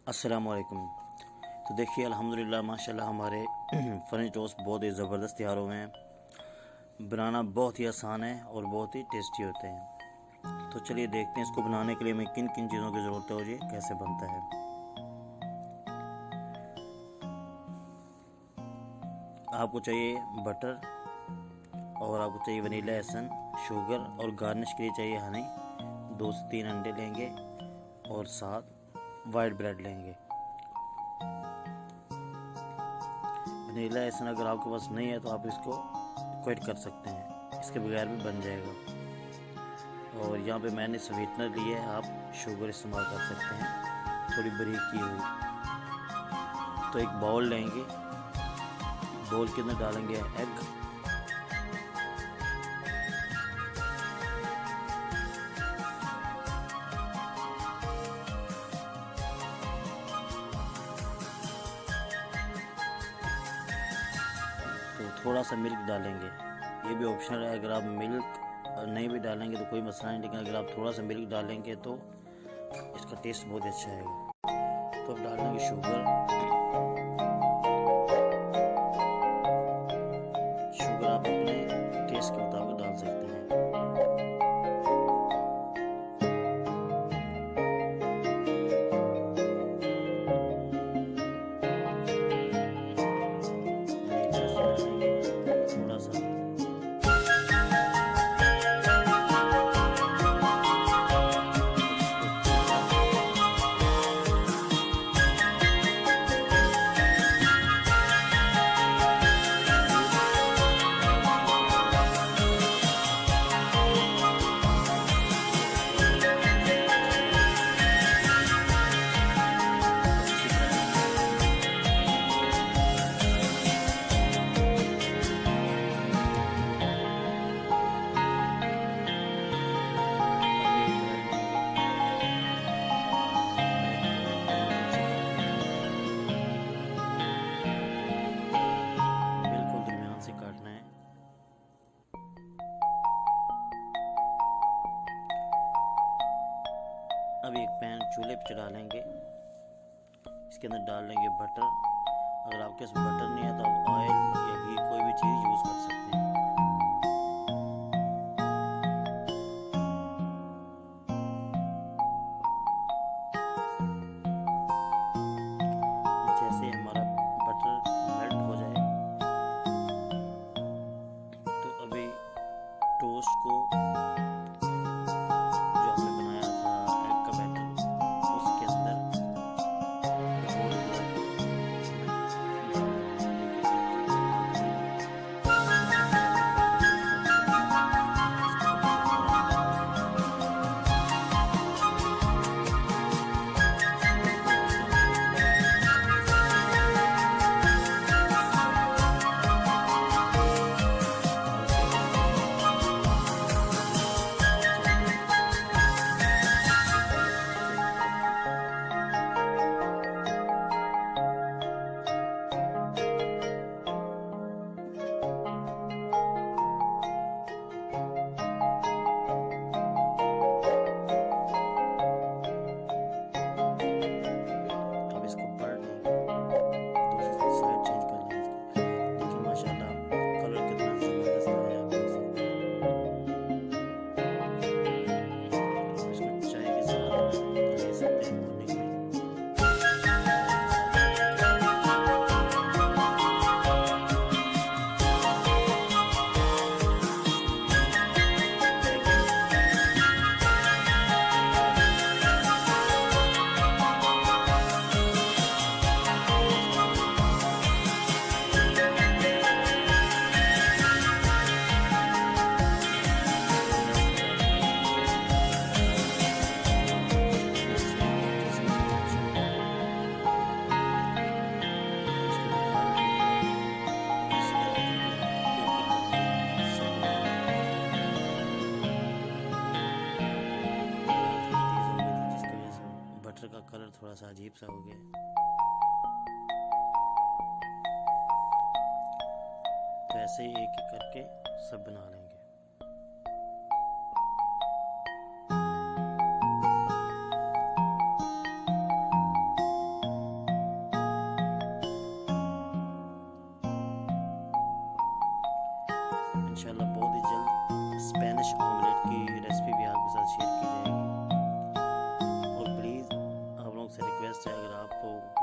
अस्सलाम वालेकुम। तो देखिए अल्हम्दुलिल्लाह माशाल्लाह हमारे फ़्रेंच टोस्ट बहुत ही ज़बरदस्त तैयार हुए हैं। बनाना बहुत ही आसान है और बहुत ही टेस्टी होते हैं। तो चलिए देखते हैं इसको बनाने के लिए हमें किन किन चीज़ों की ज़रूरत है और ये कैसे बनता है। आपको चाहिए बटर और आपको चाहिए वनीला एसन, शुगर और गार्निश के लिए चाहिए हनी। 2 से 3 अंडे लेंगे और साथ वाइट ब्रेड लेंगे। वनीला एसन अगर आपके पास नहीं है तो आप इसको क्विट कर सकते हैं, इसके बगैर भी बन जाएगा। और यहाँ पे मैंने स्वीटनर लिए है, आप शुगर इस्तेमाल कर सकते हैं थोड़ी बारीक की हुई। तो एक बाउल लेंगे, बाउल के अंदर डालेंगे एग, तो थोड़ा सा मिल्क डालेंगे। ये भी ऑप्शनल है, अगर आप मिल्क नहीं भी डालेंगे तो कोई मसला नहीं, लेकिन अगर आप थोड़ा सा मिल्क डालेंगे तो इसका टेस्ट बहुत अच्छा आएगा। तो अब डालेंगे शुगर आप अपने टेस्ट के मुताबिक डाल सकते हैं। थोड़ा सा अब एक पैन चूल्हे पे चढ़ा लेंगे, इसके अंदर डाल लेंगे बटर। अगर आपके पास बटर नहीं है तो आप ऑयल या घी कोई भी चीज़ यूज़ कर सकते हैं। जैसे हमारा बटर मेल्ट हो जाए तो अभी टोस्ट को का कलर थोड़ा सा अजीब सा हो गया। तो ऐसे ही एक एक करके सब बना लेंगे। तो